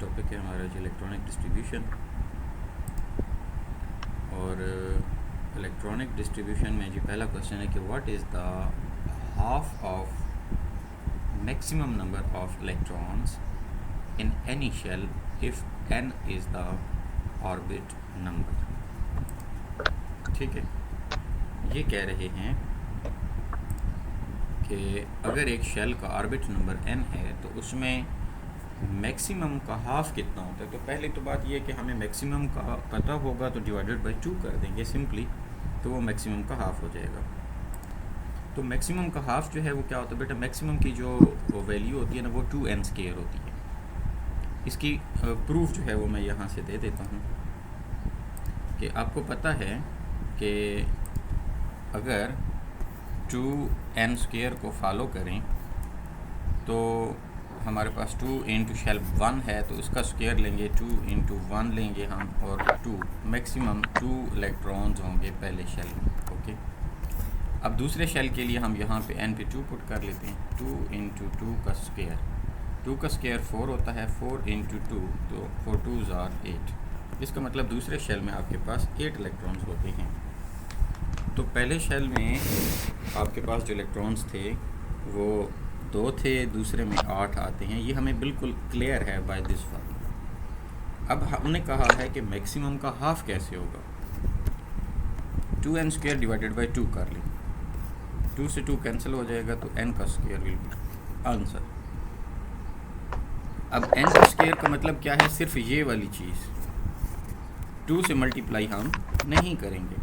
Topic है हमारा जो इलेक्ट्रॉनिक डिस्ट्रीब्यूशन। और इलेक्ट्रॉनिक डिस्ट्रीब्यूशन में जो पहला क्वेश्चन है कि what is the half of maximum number of electrons in any shell if n is the orbit number. ठीक है, ये कह रहे हैं कि अगर एक शेल का ऑर्बिट नंबर n है तो उसमें मैक्सिमम का हाफ कितना होता है। तो पहले तो बात ये है कि हमें मैक्सिमम का पता होगा तो डिवाइडेड बाय 2 कर देंगे सिंपली, तो वो मैक्सिमम का हाफ हो जाएगा। तो मैक्सिमम का हाफ जो है वो क्या होता है बेटा, मैक्सिमम की जो वैल्यू होती है ना वो 2n² होती है। इसकी प्रूफ जो है वो मैं यहाँ से दे देता हूँ कि आपको पता है कि अगर 2n² को फॉलो करें तो हमारे पास 2 इंटू शेल 1 है तो उसका स्क्वायर लेंगे, 2 इंटू 1 लेंगे हम, और 2 मैक्सिमम 2 इलेक्ट्रॉन्स होंगे पहले शेल में। ओके, अब दूसरे शेल के लिए हम यहाँ पे n पे 2 पुट कर लेते हैं। 2 इंटू 2 का स्क्वायर, 2 का स्क्वायर 4 होता है, 4 इंटू 2 तो 4 2s are 8। इसका मतलब दूसरे शेल में आपके पास 8 इलेक्ट्रॉन्स होते हैं। तो पहले शेल में आपके पास जो इलेक्ट्रॉन्स थे वो 2 थे, दूसरे में 8 आते हैं। ये हमें बिल्कुल क्लियर है बाय दिस फार्मूला। अब हमने कहा है कि मैक्सिमम का हाफ कैसे होगा। 2n² डिवाइडेड बाय 2 कर लें, 2 से 2 कैंसिल हो जाएगा तो n का स्क्वायर विल बी आंसर। अब n का स्क्वायर का मतलब क्या है, सिर्फ ये वाली चीज़ 2 से मल्टीप्लाई हम नहीं करेंगे।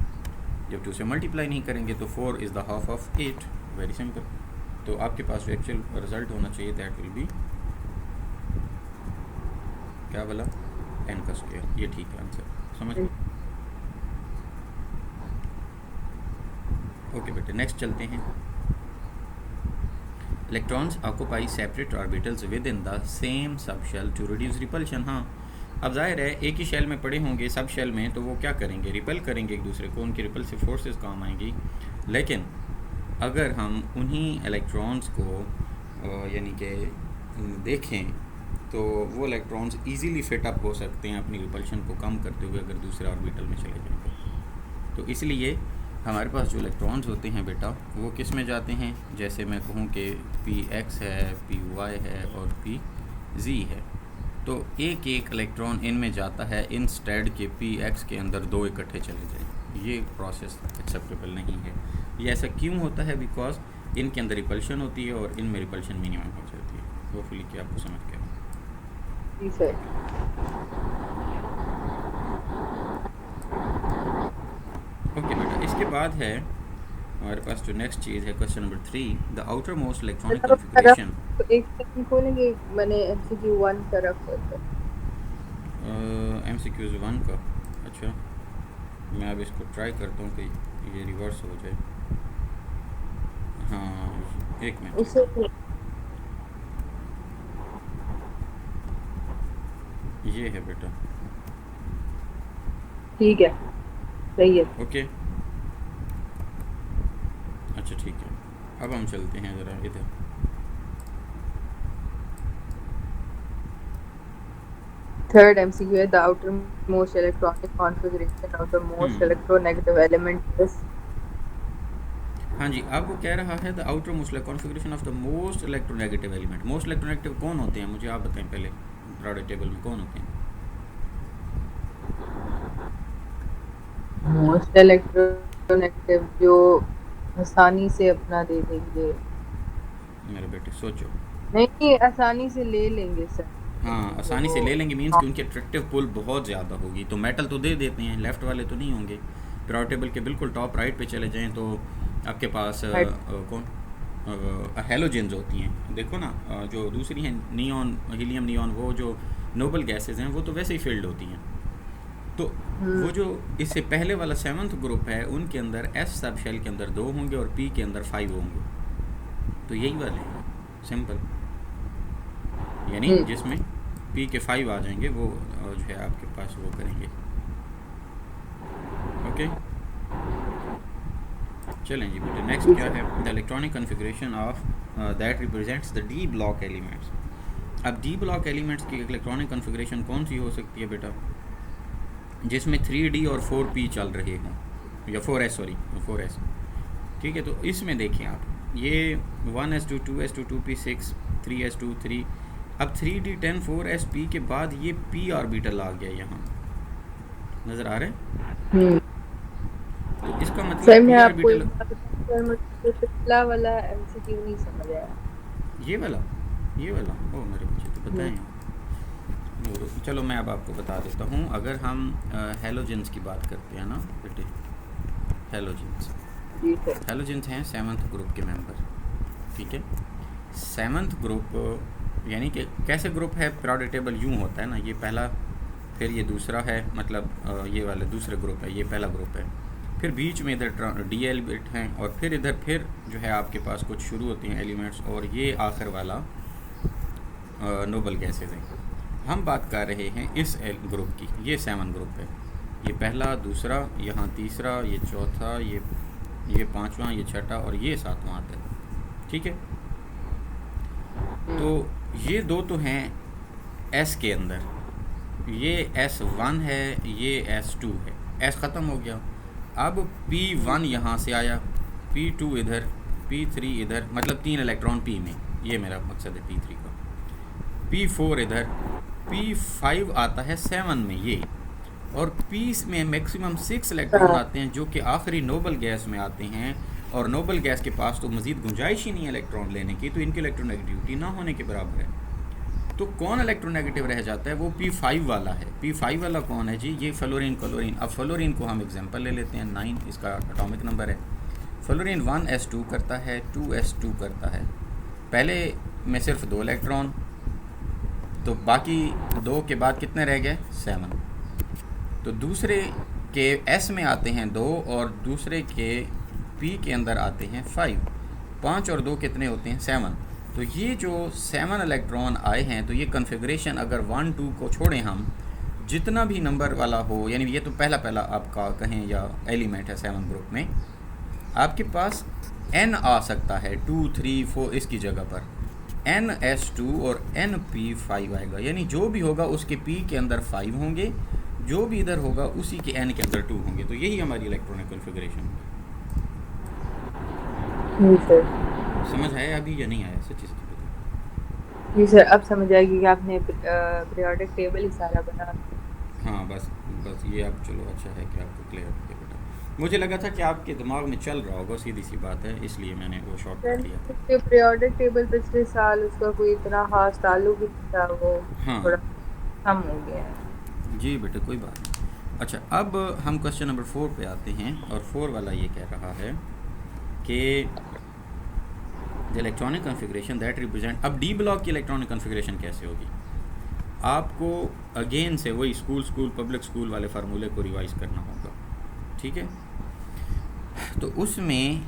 जब 2 से मल्टीप्लाई नहीं करेंगे तो 4 is the half of 8। Very simple. तो आपके पास जो एक्चुअल रिजल्ट होना चाहिए दैट विल बी क्या बोला, n का स्क्वायर। ये ठीक है आंसर, समझ लो। ओके बेटे, नेक्स्ट चलते हैं। Electrons occupy separate orbitals within the same subshell to reduce repulsion. हाँ, अब जाहिर है एक ही शेल में पड़े होंगे सब शेल में, तो वो क्या करेंगे, रिपेल करेंगे एक दूसरे को, उनकी रिपल्सिव फोर्सेस काम आएंगी। लेकिन अगर हम उन्हीं इलेक्ट्रॉन्स को यानी कि देखें तो वो इलेक्ट्रॉन्स इजीली फिटअप हो सकते हैं अपनी रिपल्शन को कम करते हुए अगर दूसरे ऑर्बिटल में चले जाएंगे। तो इसलिए हमारे पास जो इलेक्ट्रॉन्स होते हैं बेटा वो किस में जाते हैं, जैसे मैं कहूँ कि px है, py है और pz है, तो एक एक इलेक्ट्रॉन इनमें जाता है इंस्टेड के px के अंदर 2 इकट्ठे चले जाएं। ये प्रोसेस एक्सेप्टेबल नहीं है। ये ऐसा क्यों होता है, बिकॉज इनके अंदर रिपल्शन होती है और इनमें रिपल्शन मिनिमम हो जाती है। होपफुली कि आपको समझ गया। जी सर। ओके बेटा, इसके बाद है हमारे पास जो नेक्स्ट चीज़ है question number 3, the outer most electronic configuration. एक सेकंड खोलेंगे, मैंने MCQ 1 का रखा था। MCQs 1 का, अच्छा मैं अब इसको ट्राई करता हूँ कि ये रिवर्स हो जाए। हाँ एक मिनट, उसे ये है बेटा। ठीक है, सही है। ओके, अच्छा ठीक है, अब हम चलते हैं ज़रा इधर। थर्ड MCQ है, the outer most electronic configuration of the most electronegative element is. हाँ जी, अब वो कह रहा है the outer most configuration of the most electronegative element. Most electronegative कौन होते हैं, मुझे आप बताएं पहले, पीरियोडिक टेबल में कौन होते हैं? मोस्ट इलेक्ट्रोनेगेटिव जो आसानी से अपना दे देंगे। मेरे बेटे सोचो। नहीं, आसानी से ले लेंगे सर। हाँ, आसानी से ले लेंगे मीन्स कि उनकी अट्रैक्टिव पुल बहुत ज़्यादा होगी। तो मेटल तो दे देते हैं, लेफ़्ट वाले तो नहीं होंगे। पीरियोडिक टेबल के बिल्कुल टॉप राइट पे चले जाएं तो आपके पास कौन हेलोजेंस होती हैं। देखो ना, जो दूसरी हैं नियॉन, हीलियम, नियॉन, वो जो नोबल गैसेज हैं वो तो वैसे ही फील्ड होती हैं। तो वो जो इससे पहले वाला 7th ग्रुप है उनके अंदर S सब शेल के अंदर 2 होंगे और P के अंदर 5 होंगे। तो यही वाले हैं, सिंपल। यानी जिसमें P के 5 आ जाएंगे वो जो है आपके पास वो करेंगे। ओके, चलें जी बेटे, नेक्स्ट क्या है, the electronic configuration of that represents the D block elements. अब डी ब्लॉक एलिमेंट्स की इलेक्ट्रॉनिक कॉन्फ़िगरेशन कौन सी हो सकती है बेटा, जिसमें 3D और 4P चल रहे हों, या 4S, सॉरी 4S। ठीक है, तो इसमें देखें आप, ये 1s2 2s2 2p6 3s2 3, अब 3D 10 4sp के बाद ये p ऑर्बिटल आ गया, यहाँ नज़र आ रहा है। तो इसका सर मतलब मैं p आपको एक ऑर्बिटल, बात बताऊं, सर मुझे पिछला वाला एमसीक्यू नहीं समझ आया। ये वाला ओ मेरे बच्चे तो बताएं। तो चलो मैं अब आपको बता देता हूँ। अगर हम हेलोजेंस की बात करते हैं ना बेटे, हेलोजेंस जी सर। हेलोजेंस हैं 7th ग्रुप के मेंबर। ठीक है, 7th ग्रुप यानी कि कैसे ग्रुप है, पीरियोडिक टेबल यूँ होता है ना, ये पहला, फिर ये दूसरा है, मतलब ये वाले दूसरे ग्रुप है, ये पहला ग्रुप है, फिर बीच में इधर DL बिट हैं, और फिर इधर फिर जो है आपके पास कुछ शुरू होती हैं एलिमेंट्स, और ये आखिर वाला नोबल गैसेज हैं। हम बात कर रहे हैं इस ग्रुप की, ये 7 ग्रुप है, ये पहला, दूसरा, यहाँ तीसरा, ये चौथा, ये पांचवा, ये छठा, और ये 7वां आता है। ठीक है, तो ये दो तो हैं S के अंदर, ये S1 है, ये S2 है, S ख़त्म हो गया। अब P1 यहाँ से आया, P2 इधर, P3 इधर, मतलब 3 इलेक्ट्रॉन P में, ये मेरा मकसद है P3 का, P4 इधर, P5 आता है 7 में ये, और P में मैक्सिमम 6 इलेक्ट्रॉन आते हैं जो कि आखिरी नोबल गैस में आते हैं, और नोबल गैस के पास तो मज़ीद गुंजाइश ही नहीं है इलेक्ट्रॉन लेने की, तो इनकी इलेक्ट्रोनेगेटिविटी ना होने के बराबर है। तो कौन इलेक्ट्रोनेगेटिव रह जाता है, वो P5 वाला है। P5 वाला कौन है जी, ये फ्लोरीन क्लोरीन। अब फ्लोरीन को हम एग्जांपल ले लेते हैं, 9 इसका एटॉमिक नंबर है। फ्लोरीन 1s2 करता है, 2s2 करता है, पहले में सिर्फ 2 इलेक्ट्रॉन, तो बाकी 2 के बाद कितने रह गए, 7। तो दूसरे के S में आते हैं 2, और दूसरे के P के अंदर आते हैं 5। 5 और 2 कितने होते हैं, 7। तो ये जो 7 इलेक्ट्रॉन आए हैं, तो ये कन्फिग्रेशन अगर 1 2 को छोड़ें हम, जितना भी नंबर वाला हो, यानी ये तो पहला आपका कहें या एलिमेंट है 7 ग्रुप में, आपके पास n आ सकता है 2 3 4 इसकी जगह पर NS2 और NP5 आएगा, यानी जो भी होगा उसके P के अंदर 5 होंगे, जो भी इधर होगा उसी के N के अंदर 2 होंगे। तो यही हमारी इलेक्ट्रॉनिक कॉन्फ़िगरेशन है। जी सर। समझ आया अभी या नहीं आया, सच्ची सच्ची बताओ। जी सर, अब समझ आएगी कि आपने पीरियोडिक टेबल ही सारा बना। हाँ बस ये अब चलो अच्छा है कि आपको क्लियर हो गया बेटा। मुझे लगा था कि आपके दिमाग में चल रहा होगा, सीधी सी बात है, इसलिए मैंने वो शॉर्ट कर लिया था। पीरियोडिक टेबल पिछले साल उसका कोई इतना खास ताल्लुक ही नहीं था, वो हाँ थोड़ा कम हो गया है। जी बेटा, कोई बात नहीं। अच्छा, अब हम क्वेश्चन नंबर 4 पे आते हैं, और 4 वाला ये कह रहा है कि the electronic configuration that represent. अब डी ब्लॉक की इलेक्ट्रॉनिक कॉन्फ़िगरेशन कैसे होगी, आपको अगेन से वही स्कूल पब्लिक स्कूल वाले फार्मूले को रिवाइज करना होगा। ठीक है, तो उसमें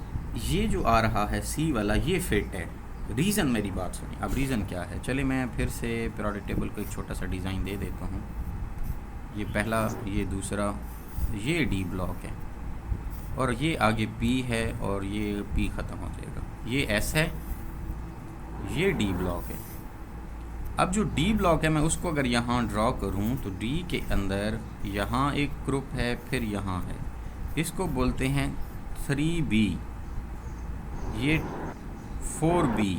ये जो आ रहा है C वाला, ये फिट है। रीज़न, मेरी बात सुनिए, अब रीज़न क्या है, चले मैं फिर से पीरियोडिक टेबल को एक छोटा सा डिज़ाइन दे देता हूँ। ये पहला, ये दूसरा, ये डी ब्लॉक है, और ये आगे P है, और ये P ख़त्म हो जाएगा, ये S है, ये डी ब्लॉक है। अब जो डी ब्लॉक है, मैं उसको अगर यहाँ ड्रॉ करूँ, तो D के अंदर यहाँ एक ग्रुप है, फिर यहाँ है, इसको बोलते हैं 3B, ये 4B,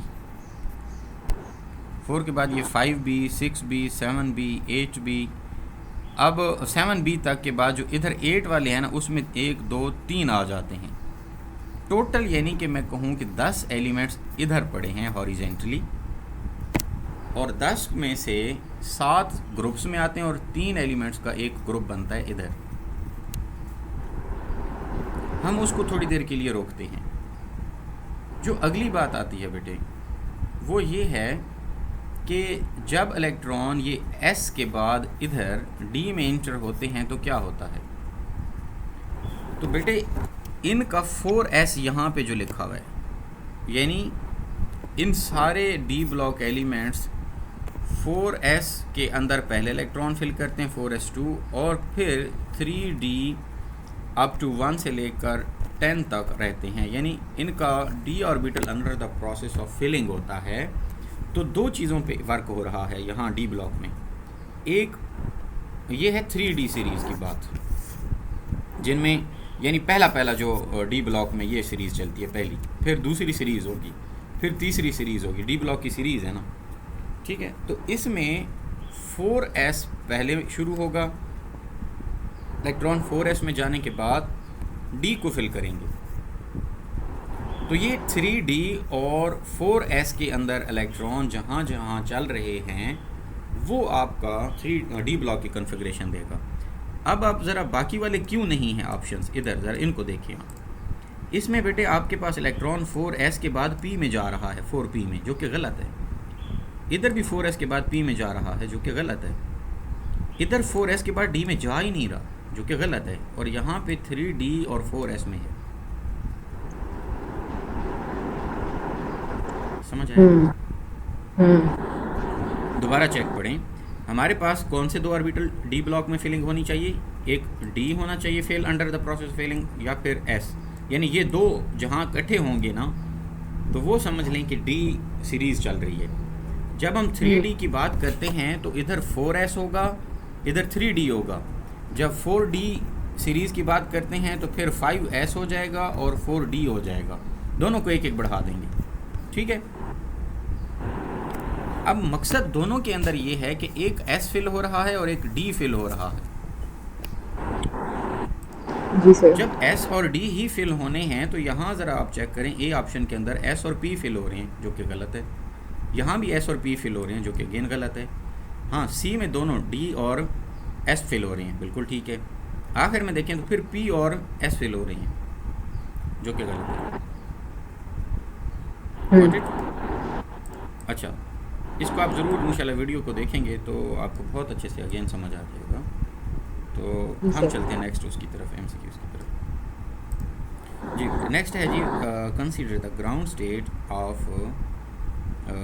4 के बाद ये 5B 6B 7B 8B। अब 7B तक के बाद जो इधर 8 वाले हैं ना, उसमें 1 2 3 आ जाते हैं टोटल, यानी कि मैं कहूँ कि 10 एलिमेंट्स इधर पड़े हैं हॉरिजेंटली, और 10 में से 7 ग्रुप्स में आते हैं, और 3 एलिमेंट्स का एक ग्रुप बनता है इधर। हम उसको थोड़ी देर के लिए रोकते हैं। जो अगली बात आती है बेटे, वो ये है कि जब इलेक्ट्रॉन ये S के बाद इधर D में इंटर होते हैं तो क्या होता है, तो बेटे इनका 4S यहाँ पे जो लिखा हुआ है, यानी इन सारे D ब्लॉक एलिमेंट्स 4S के अंदर पहले इलेक्ट्रॉन फिल करते हैं 4s2, और फिर 3D अप टू 1 से लेकर 10 तक रहते हैं, यानी इनका D orbital under the process of filling होता है, तो दो चीज़ों पे वर्क हो रहा है यहाँ डी ब्लॉक में। एक ये है 3D सीरीज़ की बात, जिनमें यानी पहला जो डी ब्लॉक में ये सीरीज़ चलती है पहली, फिर दूसरी सीरीज़ होगी, फिर तीसरी सीरीज़ होगी, डी ब्लॉक की सीरीज़ है ना, ठीक है। तो इसमें 4s पहले शुरू होगा, इलेक्ट्रॉन 4s में जाने के बाद डी को फिल करेंगे। तो ये 3D और 4s के अंदर इलेक्ट्रॉन जहाँ जहाँ चल रहे हैं वो आपका 3D ब्लॉक की कॉन्फ़िगरेशन देगा। अब आप ज़रा बाकी वाले क्यों नहीं हैं ऑप्शंस, इधर ज़रा इनको देखिए आप। इसमें बेटे आपके पास इलेक्ट्रॉन 4s के बाद p में जा रहा है, 4p में, जो कि गलत है। इधर भी 4s के बाद p में जा रहा है, जो कि गलत है। इधर 4s के बाद d में जा ही नहीं रहा, जो कि गलत है। और यहाँ पे 3D और 4s में है। समझ आया? दोबारा चेक पढ़ें। हमारे पास कौन से दो ऑर्बिटल डी ब्लॉक में फिलिंग होनी चाहिए? एक डी होना चाहिए fail under the process filling, या फिर एस। यानी ये दो जहाँ इकट्ठे होंगे ना, तो वो समझ लें कि डी सीरीज़ चल रही है। जब हम 3D की बात करते हैं तो इधर 4s होगा, इधर 3D होगा। जब 4D सीरीज़ की बात करते हैं तो फिर 5s हो जाएगा और 4D हो जाएगा। दोनों को एक एक बढ़ा देंगे, ठीक है। अब मकसद दोनों के अंदर ये है कि एक S फिल हो रहा है और एक D फिल हो रहा है। जी सर। जब S और D ही फिल होने हैं तो यहाँ ज़रा आप चेक करें, ए ऑप्शन के अंदर S और P फिल हो रहे हैं, जो कि गलत है। यहाँ भी S और P फिल हो रहे हैं, जो कि अगेन गलत है। हाँ, C में दोनों D और S फिल हो रहे हैं, बिल्कुल ठीक है। आखिर में देखें तो फिर P और S फिल हो रही हैं, जो कि गलत है। Got it? अच्छा, इसको आप ज़रूर इंशाल्लाह वीडियो को देखेंगे तो आपको बहुत अच्छे से अगेन समझ आ जाएगा। तो हम चलते हैं नेक्स्ट उसकी तरफ, MCQs की तरफ। जी नेक्स्ट है जी, consider the ground state of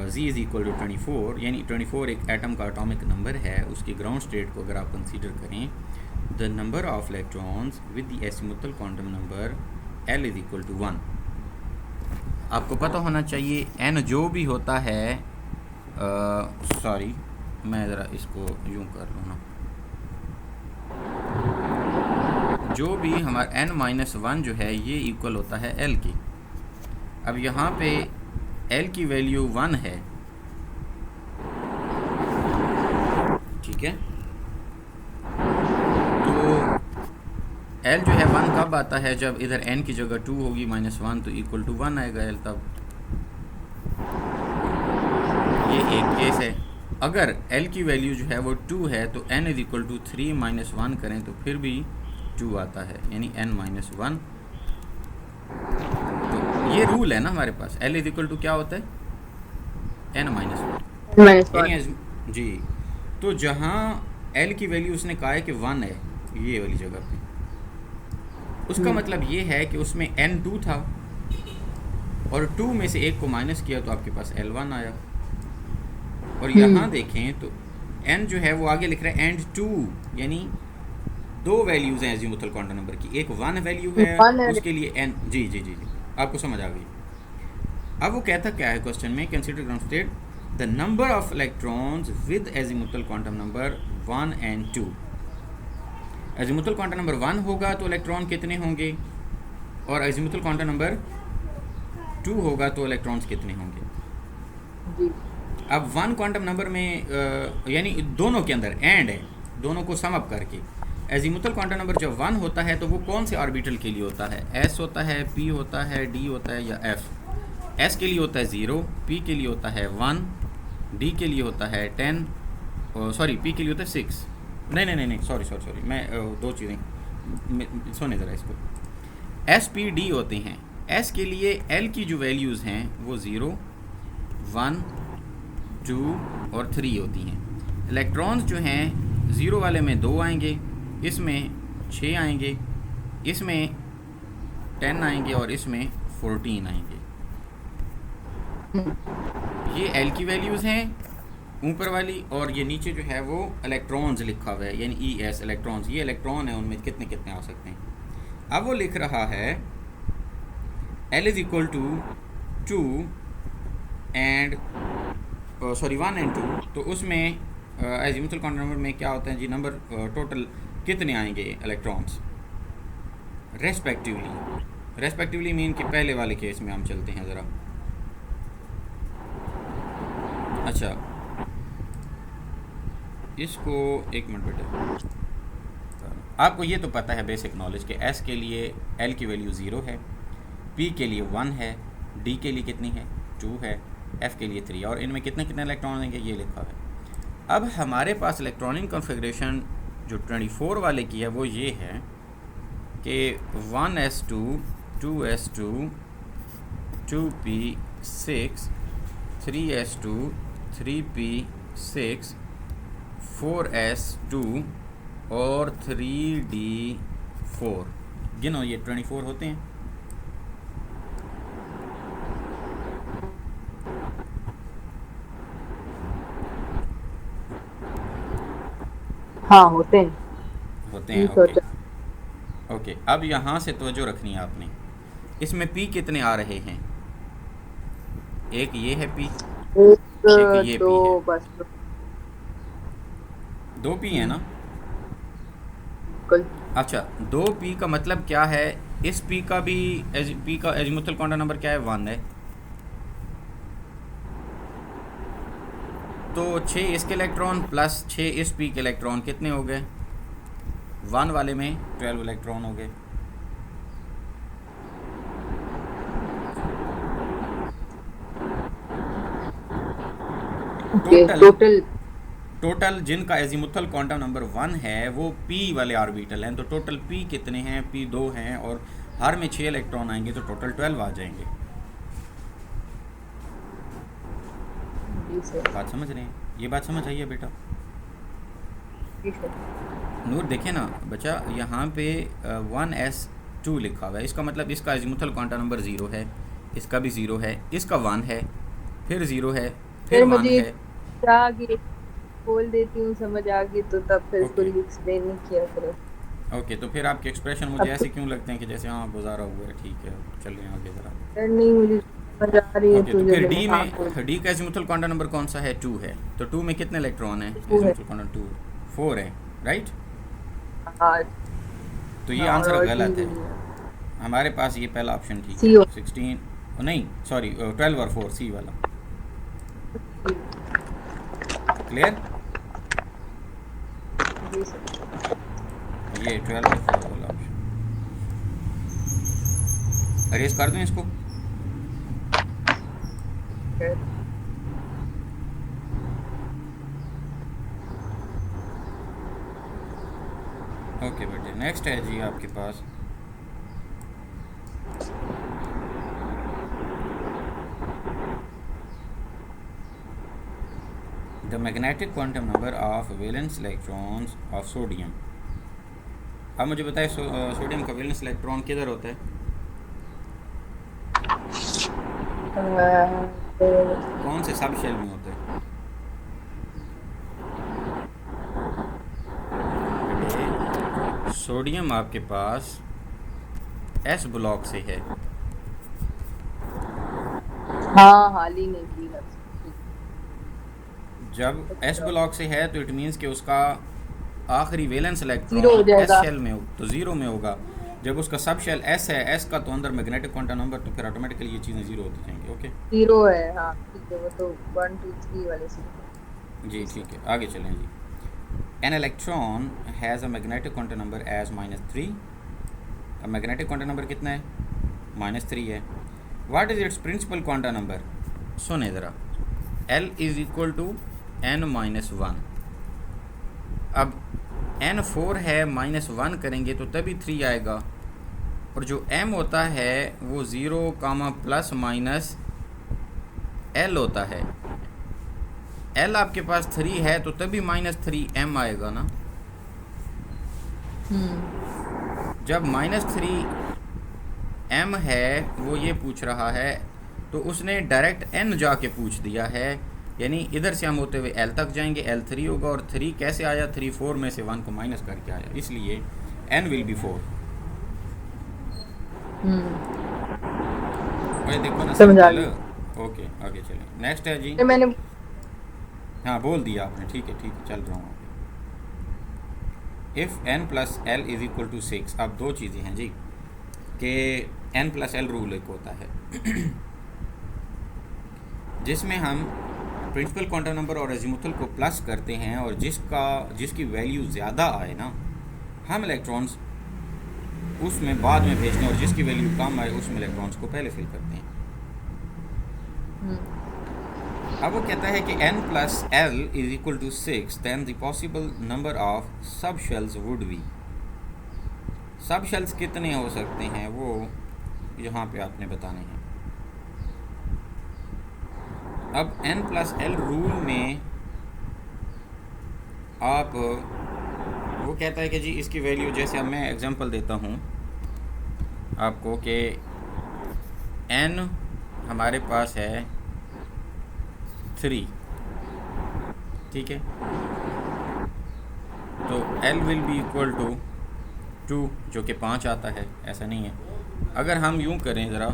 Z is equal to 24, यानी 24 एक एटम का एटॉमिक नंबर है। उसकी ग्राउंड स्टेट को अगर आप कंसीडर करें, the number of electrons with the azimuthal quantum number L is equal to 1। आपको पता होना चाहिए n जो भी होता है, सॉरी मैं ज़रा इसको यूँ कर लूँ ना, जो भी हमारा n-1 जो है ये इक्वल होता है L की। अब यहाँ पे L की वैल्यू 1 है, ठीक है। तो L जो है 1 कब आता है? जब इधर n की जगह 2 होगी -1, तो इक्वल टू 1 आएगा L तब। ये एक केस है। अगर L की वैल्यू जो है वो 2 है तो n इज़ इक्वल टू 3 - 1 करें तो फिर भी 2 आता है, यानी n-1। तो ये रूल है ना हमारे पास, L इज़ इक्वल टू क्या होता है? n-1 यानी जी। तो जहाँ L की वैल्यू उसने कहा है कि 1 है, ये वाली जगह पे, उसका मतलब ये है कि उसमें n2 था और 2 में से एक को माइनस किया तो आपके पास L1 आया। और यहाँ देखें तो n जो है वो आगे लिख रहा है and 2, यानी दो वैल्यूज़ हैं एज़ीमुथल क्वांटम नंबर की। एक 1 वैल्यू है, उसके लिए n, जी जी जी जी आपको समझ आ गई। अब वो कहता क्या है क्वेश्चन में, consider ground state the number of electrons with azimuthal quantum number 1 and 2। Azimuthal quantum number 1 होगा तो इलेक्ट्रॉन कितने होंगे, और एज़ीमुथल क्वांटम नंबर 2 होगा तो इलेक्ट्रॉन्स कितने होंगे। जी। अब 1 क्वांटम नंबर में यानी दोनों के अंदर एंड है, दोनों को सम अप करके एज़ीमुथल क्वांटम नंबर जब 1 होता है तो वो कौन से ऑर्बिटल के लिए होता है? S होता है, P होता है, D होता है या F? S के लिए होता है 0, P के लिए होता है 1, D के लिए होता है 10, सॉरी P के लिए होता है 6। नहीं सॉरी मैं दो चीज़ें सुने ज़रा इसको। S P D होते हैं। S के लिए L की जो वैल्यूज़ हैं वो 0, 1, 2 और 3 होती हैं। इलेक्ट्रॉन्स जो हैं 0 वाले में 2 आएंगे, इसमें 6 आएंगे, इसमें 10 आएंगे और इसमें 14 आएंगे। ये L की वैल्यूज़ हैं ऊपर वाली, और ये नीचे जो है वो इलेक्ट्रॉन्स लिखा हुआ है, यानी ES इलेक्ट्रॉन्स। ये इलेक्ट्रॉन है, उनमें कितने कितने आ सकते हैं। अब वो लिख रहा है L is equal to 2 and sorry 1 and 2, तो उसमें एजीमुथल क्वांटम नंबर में क्या होता है जी, नंबर टोटल कितने आएंगे इलेक्ट्रॉन्स रेस्पेक्टिवली मीन कि पहले वाले केस में हम चलते हैं ज़रा। अच्छा, इसको एक मिनट बेटा, आपको ये तो पता है बेसिक नॉलेज कि एस के लिए एल की वैल्यू 0 है, पी के लिए 1 है, डी के लिए कितनी है 2 है, एफ के लिए 3, और इनमें कितने कितने इलेक्ट्रॉन देंगे ये लिखा है। अब हमारे पास इलेक्ट्रॉनिक कॉन्फ़िगरेशन जो 24 वाले की है वो ये है कि 1s2 2s2 2p6 3s2 3p6 4s2 और 3d4, गिनो ये 24 होते हैं। हाँ होते हैं। होते हैं, ओके ओके। अब यहाँ से तवज्जो रखनी है आपने, इसमें पी कितने आ रहे हैं, एक ये है पी, एक ये दो पी है, बस 2 पी है ना। बिल्कुल। अच्छा, 2 पी का मतलब क्या है, इस पी का भी पी का एजीमुथल क्वांटम नंबर क्या है 1 है, तो 6 इसके इलेक्ट्रॉन प्लस 6 इस पी के इलेक्ट्रॉन कितने हो गए, 1 वाले में 12 इलेक्ट्रॉन हो गए। टोटल जिनका एजीमुथल क्वांटम नंबर 1 है वो पी वाले ऑर्बिटल हैं, तो टोटल पी कितने हैं, पी 2 हैं, और हर में 6 इलेक्ट्रॉन आएंगे तो टोटल 12 आ जाएंगे। बात समझ रहे हैं, ये बात समझ आई है बेटा। नूर देखे ना बच्चा, यहाँ पे 1s2 लिखा हुआ है, इसका मतलब इसका एजीमुथल क्वांटम नंबर 0 है, इसका भी 0 है, इसका 1 है, फिर 0 है, फिर 1 है। बोल देती हूँ, समझ आ गई तो तब फिर इसको एक्सप्लेन नहीं किया करो। ओके, तो फिर आपके एक्सप्रेशन मुझे ऐसे क्यों लगते हैं कि जैसे हाँ गुजारा हुआ है, ठीक है चलिए आगे ज़रा। नहीं मुझे समझ आ रही है। ओके, तो फिर डी में, डी का एजीमुथल क्वांटम नंबर कौन सा है, 2 है, तो 2 में कितने इलेक्ट्रॉन है, एजीमुथल क्वांटम 2 4 है, राइट। तो ये आंसर गलत है, हमारे पास ये पहला ऑप्शन ठीक है, 16 नहीं सॉरी 12 और 4 सी वाला। क्लियर, ये 12 और 4 वाला ऑप्शन अरेज कर दूं इसको। ओके बेटे, नेक्स्ट है जी आपके पास the magnetic quantum number of valence electrons of sodium. अब मुझे बताए सोडियम का वैलेंस इलेक्ट्रॉन किधर होता है, कौन से सब शेल में होता है। सोडियम आपके पास एस ब्लॉक से है। हाँ हाल ही नहीं की है। जब एस ब्लॉक से है तो इट मीन्स कि उसका आखिरी वैलेंस इलेक्ट्रॉन एस शेल में तो 0 में होगा। जब उसका सब शेल एस है, एस का तो अंदर मैग्नेटिक क्वांटम नंबर, तो फिर ऑटोमेटिकली ये चीज़ें 0 होती जाएंगी। ओके 0 है, हाँ ठीक है, वो तो 1 2 3 वाले से जी ठीक है, आगे चलें जी। An electron has a magnetic quantum number as -3। अब मैग्नेटिक क्वांटम नंबर कितना है, -3 है। What is its principal quantum number, सुने ज़रा, L is equal to n-1। अब n4 है, -1 करेंगे तो तभी 3 आएगा, और जो m होता है वो 0, प्लस माइनस l होता है। l आपके पास 3 है तो तभी -3m आएगा ना। जब -3m है वो ये पूछ रहा है तो उसने डायरेक्ट n जाके पूछ दिया है, यानी इधर से हम होते हुए l तक जाएंगे, l 3 होगा, और 3 कैसे आया, 3 4 में से 1 को माइनस करके आया, इसलिए n विल बी 4। भाई देखो ना, समझ आ गई। ओके आगे चलें, नेक्स्ट है जी। मैंने हाँ बोल दिया आपने, ठीक है चल रहा हूँ। If n plus L is equal to 6, अब दो चीज़ें हैं जी कि n प्लस एल रूल एक होता है जिसमें हम प्रिंसिपल क्वांटम नंबर और अजीमुथल को प्लस करते हैं, और जिसकी वैल्यू ज़्यादा आए ना, हम इलेक्ट्रॉन्स उसमें बाद में भेजते हैं, और जिसकी वैल्यू कम आए उसमें इलेक्ट्रॉन्स को पहले फिल करते हैं। अब वो कहता है कि n plus L is equal to 6, then the possible number of subshells would be. Subshells कितने हो सकते हैं वो यहाँ पे आपने बताने हैं। अब n प्लस एल रूल में आप वो कहता है कि जी इसकी वैल्यू, जैसे अब मैं एग्जांपल देता हूँ आपको कि n हमारे पास है 3, ठीक है, तो L will be equal to 2 जो कि 5 आता है, ऐसा नहीं है। अगर हम यूं करें ज़रा,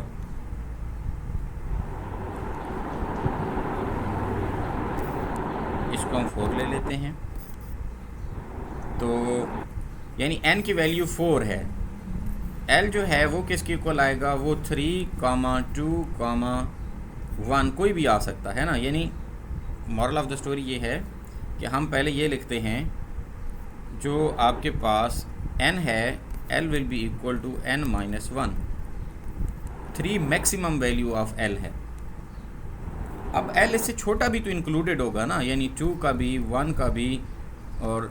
इसको हम 4 ले लेते हैं, तो यानी n की वैल्यू 4 है। L जो है वो किसके इक्वल आएगा, वो 3, 2, 1 कोई भी आ सकता है ना। यानी मॉरल ऑफ द स्टोरी ये है कि हम पहले ये लिखते हैं, जो आपके पास n है, L will be equal to n minus 1। 3 maximum value of L है। अब L इससे छोटा भी तो इंक्लूडेड होगा ना, यानी 2 का भी, 1 का भी, और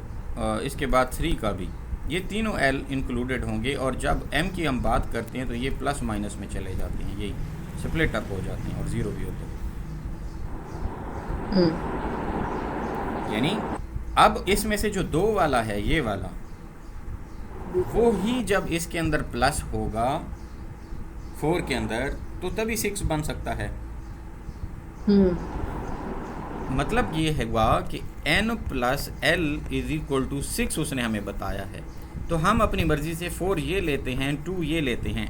इसके बाद 3 का भी, ये तीनों L इंक्लूडेड होंगे। और जब M की हम बात करते हैं तो ये प्लस माइनस में चले जाते हैं, यही स्प्लिट अप हो जाते हैं और ज़ीरो भी होते हैं। यानी अब इसमें से जो 2 वाला है, ये वाला, वो ही जब इसके अंदर प्लस होगा 4 के अंदर, तो तभी 6 बन सकता है। मतलब ये है कि n plus L is equal to 6 उसने हमें बताया है, तो हम अपनी मर्ज़ी से 4 ये लेते हैं, 2 ये लेते हैं।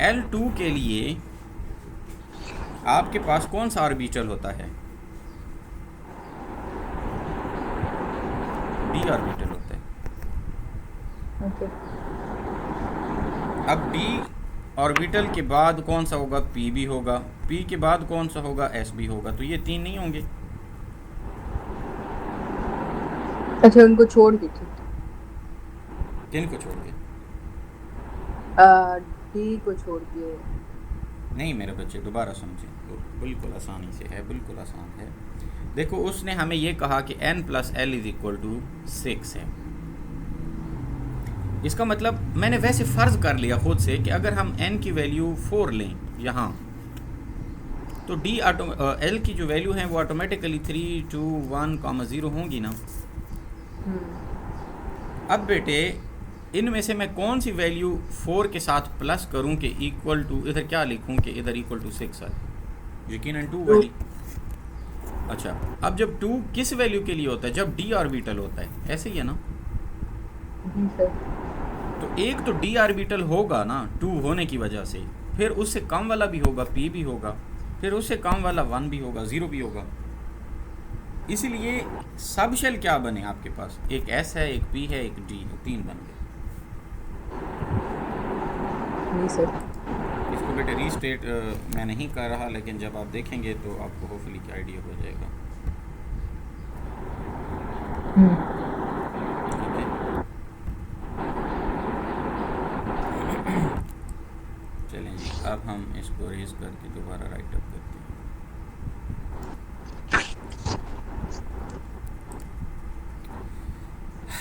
L2 के लिए आपके पास कौन सा ऑर्बिटल होता है, d ऑर्बिटल होता है। अब d ऑर्बिटल के बाद कौन सा होगा, p भी होगा, p के बाद कौन सा होगा, s भी होगा, तो ये 3 नहीं होंगे। अच्छा, उनको छोड़ के, ठीक, किन को छोड़ के, डी को छोड़ के। नहीं मेरे बच्चे, दोबारा समझें, तो बिल्कुल आसानी से है, बिल्कुल आसान है। देखो उसने हमें ये कहा कि n plus L is equal to 6 है। इसका मतलब मैंने वैसे फ़र्ज़ कर लिया खुद से कि अगर हम n की वैल्यू 4 लें यहाँ, तो d l की जो वैल्यू है वो ऑटोमेटिकली 3, 2, 1, 0 होंगी ना। अब बेटे इनमें से मैं कौन सी वैल्यू 4 के साथ प्लस करूं कि इक्वल टू, इधर क्या लिखूं कि इधर इक्वल टू 6 है, यकीनन 2 वाली। अच्छा, अब जब 2 किस वैल्यू के लिए होता है, जब d ऑर्बिटल होता है, ऐसे ही है ना। तो एक तो d ऑर्बिटल होगा ना 2 होने की वजह से, फिर उससे कम वाला भी होगा, p भी होगा, फिर उससे कम वाला 1 भी होगा, 0 भी होगा। इसलिए सब शेल क्या बने आपके पास, एक s है, एक p है, एक d है, 3 बन गए। इसको बेटे रीस्टेट मैं नहीं कर रहा, लेकिन जब आप देखेंगे तो आपको होपफुली क्या आइडिया हो जाएगा। ठीक है, चलें जी, अब हम इसको रेज करके दोबारा राइट अप करते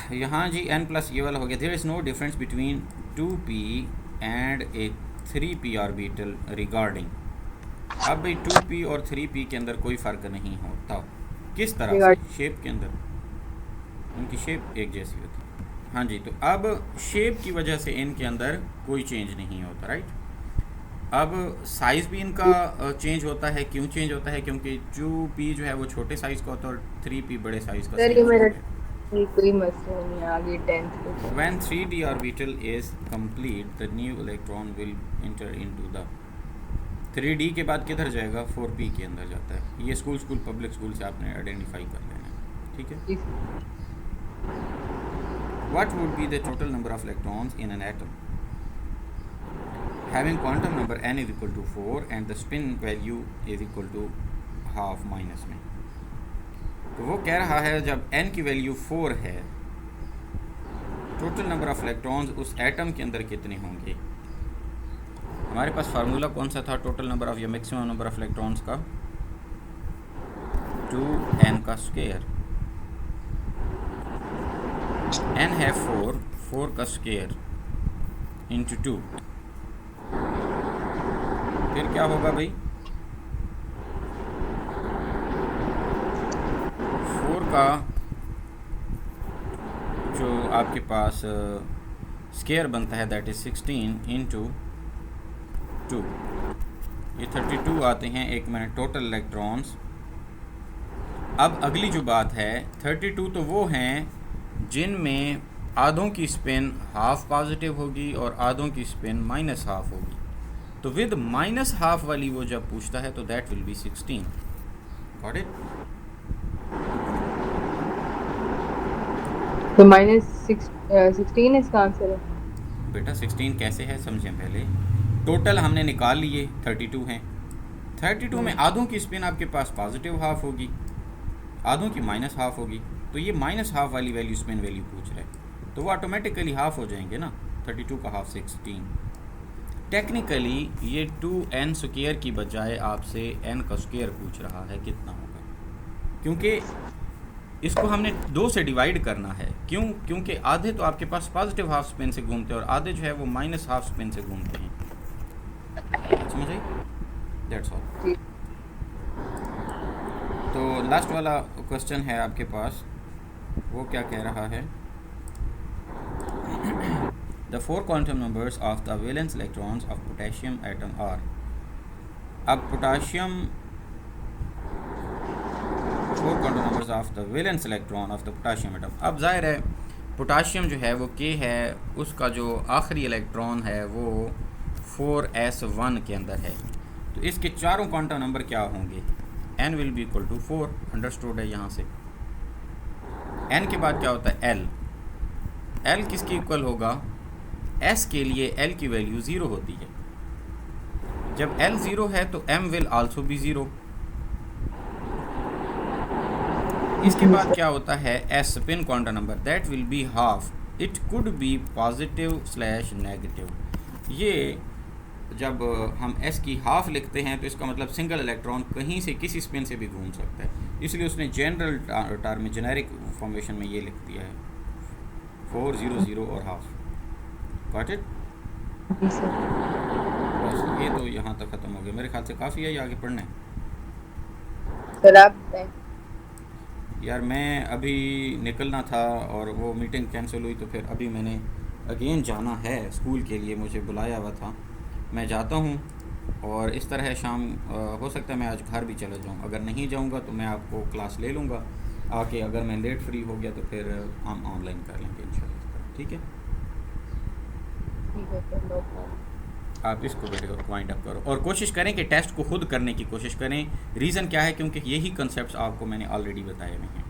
हैं। यहाँ जी n प्लस ये वाला हो गया। There is no difference between 2p and a 3p orbital regarding. अब भाई 2p और 3p के अंदर कोई फ़र्क नहीं होता। किस तरह से, शेप के अंदर उनकी शेप एक जैसी होती है। हाँ जी, तो अब शेप की वजह से इनके अंदर कोई चेंज नहीं होता, राइट। अब साइज़ भी इनका चेंज होता है। क्यों चेंज होता है, क्योंकि 2p जो है वो छोटे साइज़ का होता है और 3p बड़े साइज़ का है। कोई मसला नहीं, आगे 10th। When 3d orbital is complete, the new electron will enter into the 3D के बाद किधर जाएगा? 4P के अंदर जाता है। ये स्कूल पब्लिक स्कूल से आपने आइडेंटिफाई कर लेना है, ठीक है। जी What would be the total number of electrons in an atom having quantum number n is equal to 4 and the spin value is equal to half minus में? तो वो कह रहा है जब n की वैल्यू 4 है, टोटल नंबर ऑफ इलेक्ट्रॉन्स उस एटम के अंदर कितने होंगे? हमारे पास फार्मूला कौन सा था टोटल नंबर ऑफ या मैक्सिमम नंबर ऑफ इलेक्ट्रॉन्स का? 2n का स्क्वायर। n है 4 का स्क्वायर इंटू 2, फिर क्या होगा भाई? 4 का जो आपके पास स्क्वायर बनता है दैट इज 16 इंटू 2, ये 32 आते हैं एक मिनट टोटल इलेक्ट्रॉन्स। अब अगली जो बात है 32 तो वो हैं जिनमें आधों की स्पिन हाफ पॉजिटिव होगी और आधों की स्पिन माइनस हाफ होगी। तो विद माइनस हाफ वाली वो जब पूछता है तो that will B 16। Got it? तो -16 इसका आंसर है बेटा 16 कैसे है समझें पहले। टोटल हमने निकाल लिए 32 हैं। 32 में आधों की स्पिन आपके पास पॉजिटिव हाफ होगी, आधों की माइनस हाफ होगी। तो ये माइनस हाफ वाली वैल्यू स्पिन वैल्यू पूछ रहा है, तो वो ऑटोमेटिकली हाफ हो जाएंगे ना। 32 का हाफ 16। टेक्निकली ये 2n स्क्वायर की बजाय आपसे n का स्क्वायर पूछ रहा है कितना होगा, क्योंकि इसको हमने 2 से डिवाइड करना है। क्यों? क्योंकि आधे तो आपके पास पॉजिटिव हाफ स्पिन से घूमते हैं और आधे जो है वो माइनस हाफ स्पिन से घूमते हैं। समझ आई? That's all. तो लास्ट वाला क्वेश्चन है आपके पास, वो क्या कह रहा है? The 4 quantum numbers of the valence electrons of potassium atom are. अब potassium 4 quantum numbers of the valence electron of the potassium atom. अब जाहिर है पोटेशियम जो है वो K है, उसका जो आखिरी इलेक्ट्रॉन है वो 4s1 के अंदर है। तो इसके चारों क्वांटम नंबर क्या होंगे? n will be equal to 4। Understood है यहाँ से। n के बाद क्या होता है? l। l किसकी इक्वल होगा? s के लिए l की वैल्यू 0 होती है। जब l 0 है तो m विल आल्सो बी 0। इसके बाद क्या होता है? s spin quantum number that will be half. It could be positive negative. ये जब हम s की हाफ लिखते हैं तो इसका मतलब सिंगल इलेक्ट्रॉन कहीं से किसी स्पिन से भी घूम सकता है, इसलिए उसने जनरल टर्म जेनेरिक फॉर्मेशन में ये लिख दिया है 4 0 0 और हाफ। Got it? बस ये तो यहाँ तक ख़त्म हो गया। मेरे ख्याल से काफ़ी है, आगे पढ़ना है। सर आप बताएं। यार मैं अभी निकलना था और वो मीटिंग कैंसिल हुई, तो फिर अभी मैंने अगेन जाना है स्कूल के लिए, मुझे बुलाया हुआ था। मैं जाता हूँ और इस तरह शाम हो सकता है मैं आज घर भी चला जाऊँ। अगर नहीं जाऊँगा तो मैं आपको क्लास ले लूँगा आके। अगर मैं लेट फ्री हो गया तो फिर हम ऑनलाइन कर लेंगे इंशाल्लाह। ठीक है? ठीक है सर, नो प्रॉब्लम। आप इसको बेटे को वाइंड अप करो और कोशिश करें कि टेस्ट को खुद करने की कोशिश करें। रीज़न क्या है? क्योंकि यही कंसेप्ट आपको मैंने ऑलरेडी बताए हुए हैं।